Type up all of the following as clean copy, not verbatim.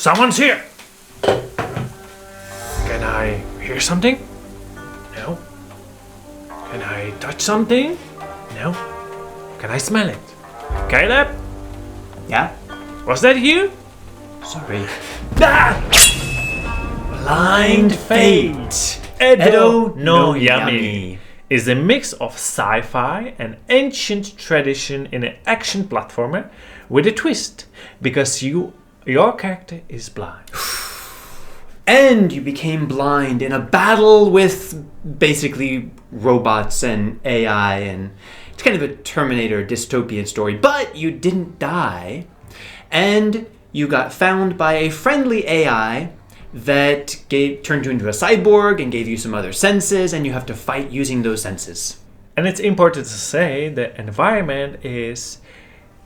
Someone's here! Can I hear something? No. Can I touch something? No. Can I smell it? Caleb? Yeah? Was that you? Sorry. Ah! Blind Fate! Edo no Yami is a mix of sci-fi and ancient tradition in an action platformer with a twist, because your character is blind. And you became blind in a battle with basically robots and AI, and it's kind of a Terminator dystopian story, but you didn't die, and you got found by a friendly AI that turned you into a cyborg and gave you some other senses, and you have to fight using those senses. And it's important to say the environment is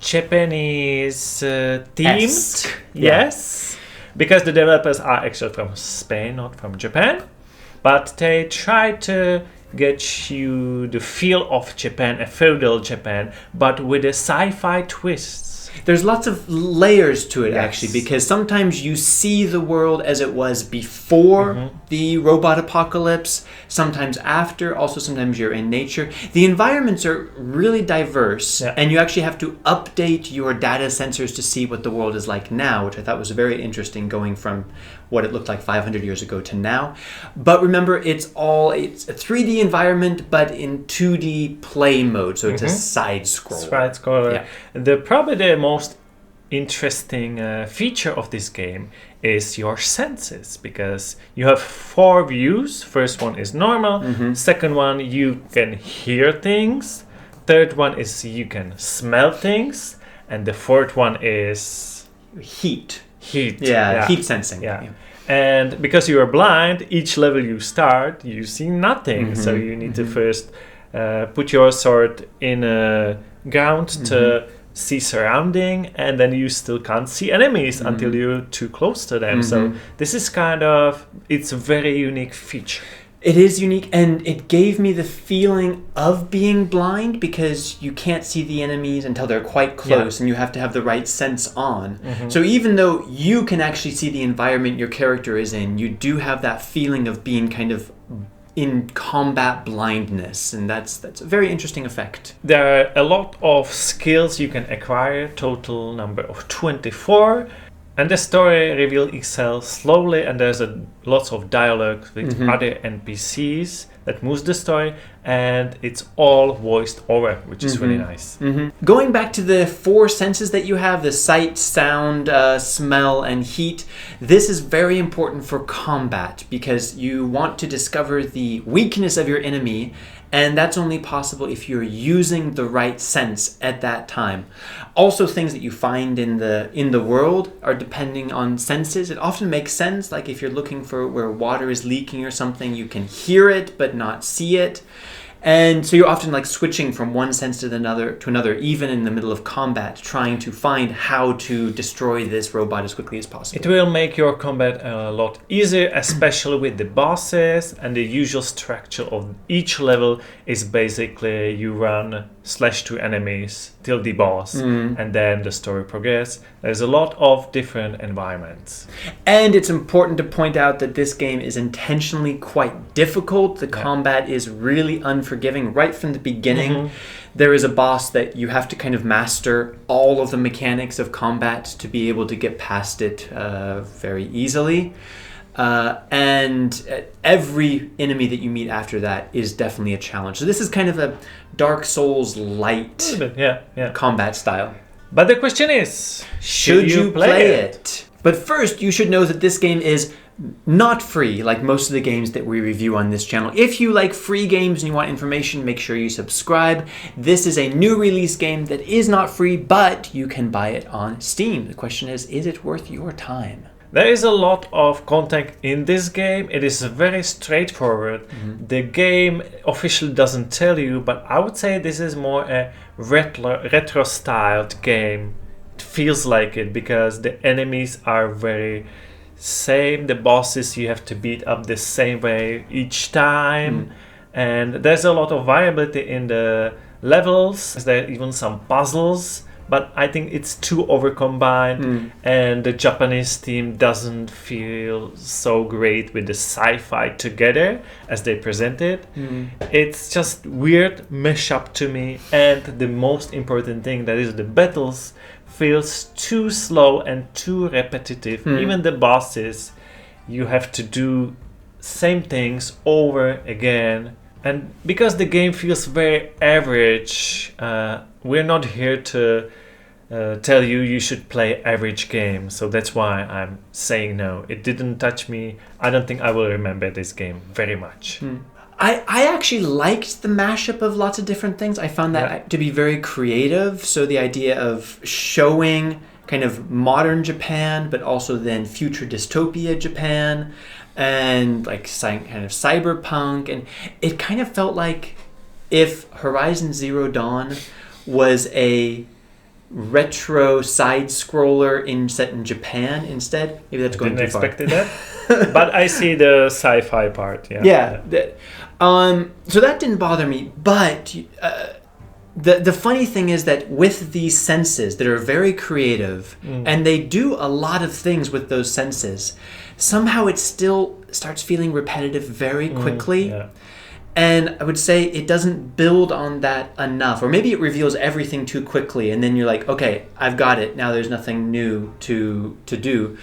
Japanese themed. Yes. Because the developers are actually from Spain, not from Japan. But they try to get you the feel of Japan, a feudal Japan, but with a sci-fi twist. There's lots of layers to it, actually, because sometimes you see the world as it was before the robot apocalypse, sometimes after, also sometimes you're in nature. The environments are really diverse, and you actually have to update your data sensors to see what the world is like now, which I thought was very interesting, going from what it looked like 500 years ago to now. But remember, it's a 3D environment, but in 2D play mode, so it's a side-scroller. Side-scroller. Yeah. Probably the most interesting feature of this game is your senses, because you have 4 views. First one is normal. Second one, you can hear things. Third one is you can smell things. And the fourth one is heat. Heat Sensing. Yeah. And because you are blind, each level you start, you see nothing. So you need to first put your sword in a ground to see surrounding, and then you still can't see enemies until you're too close to them. So this is it's a very unique feature. It is unique, and it gave me the feeling of being blind, because you can't see the enemies until they're quite close, and you have to have the right sense on. So even though you can actually see the environment your character is in, you do have that feeling of being kind of in combat blindness, and that's a very interesting effect. There are a lot of skills you can acquire, total number of 24. And the story reveals itself slowly, and there's lots of dialogue with other NPCs that moves the story, and it's all voiced over, which is really nice. Going back to the 4 senses that you have, the sight, sound, smell, and heat, this is very important for combat, because you want to discover the weakness of your enemy, and that's only possible if you're using the right sense at that time. Also, things that you find in the world are depending on senses. It often makes sense, like if you're looking for where water is leaking or something, you can hear it but not see it. And so you're often like switching from one sense to another, even in the middle of combat, trying to find how to destroy this robot as quickly as possible. It will make your combat a lot easier, especially with the bosses, and the usual structure of each level is basically you run /2 enemies till the boss, and then the story progresses. There's a lot of different environments. And it's important to point out that this game is intentionally quite difficult. The combat is really unforgiving right from the beginning. There is a boss that you have to kind of master all of the mechanics of combat to be able to get past it very easily. And every enemy that you meet after that is definitely a challenge. So this is kind of a Dark Souls light combat style. But the question is, should you play it? But first, you should know that this game is not free, like most of the games that we review on this channel. If you like free games and you want information, make sure you subscribe. This is a new release game that is not free, but you can buy it on Steam. The question is it worth your time? There is a lot of content in this game. It is very straightforward. The game officially doesn't tell you, but I would say this is more a retro-styled game. It feels like it because the enemies are very same. The bosses you have to beat up the same way each time. And there's a lot of variability in the levels. There are even some puzzles but I think it's too overcombined, and the Japanese team doesn't feel so great with the Sci-Fi together as they present it. It's just weird mashup to me, and the most important thing, that is the battles, feels too slow and too repetitive. Even the bosses, you have to do same things over again. And because the game feels very average, we're not here to tell you should play average game. So that's why I'm saying no. It didn't touch me. I don't think I will remember this game very much. I actually liked the mashup of lots of different things. I found that to be very creative. So the idea of showing kind of modern Japan, but also then future dystopia Japan, and like kind of cyberpunk, and it kind of felt like if Horizon Zero Dawn was a retro side scroller set in Japan instead. Maybe that's going too far. Didn't expect that, but I see the sci-fi part. So that didn't bother me, but the funny thing is that with these senses that are very creative, and they do a lot of things with those senses, somehow it still starts feeling repetitive very quickly. And I would say it doesn't build on that enough. Or maybe it reveals everything too quickly, and then you're like, okay, I've got it. Now there's nothing new to do.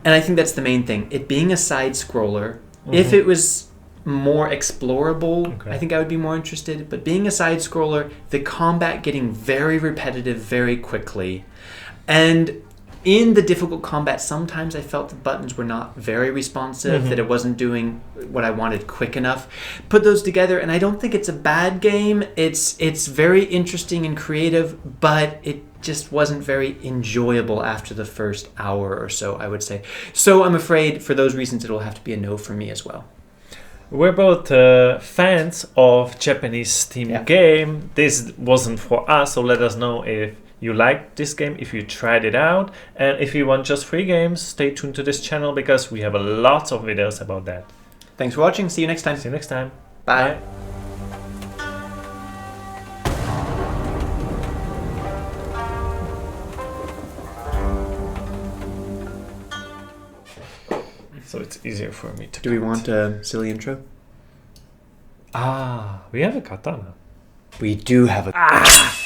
And I think that's the main thing. It being a side scroller, if it was more explorable, I think I would be more interested. But being a side scroller, the combat getting very repetitive very quickly. And in the difficult combat, sometimes I felt the buttons were not very responsive, that it wasn't doing what I wanted quick enough. Put those together, and I don't think it's a bad game. It's very interesting and creative, but it just wasn't very enjoyable after the first hour or so, I would say. So I'm afraid for those reasons it'll have to be a no for me as well. We're both fans of Japanese Steam game. This wasn't for us, so let us know if you liked this game, if you tried it out, and if you want just free games, stay tuned to this channel because we have a lot of videos about that. Thanks for watching. See you next time. See you next time. Bye. So it's easier for me to Do we want a silly intro? We have a katana. We do have a...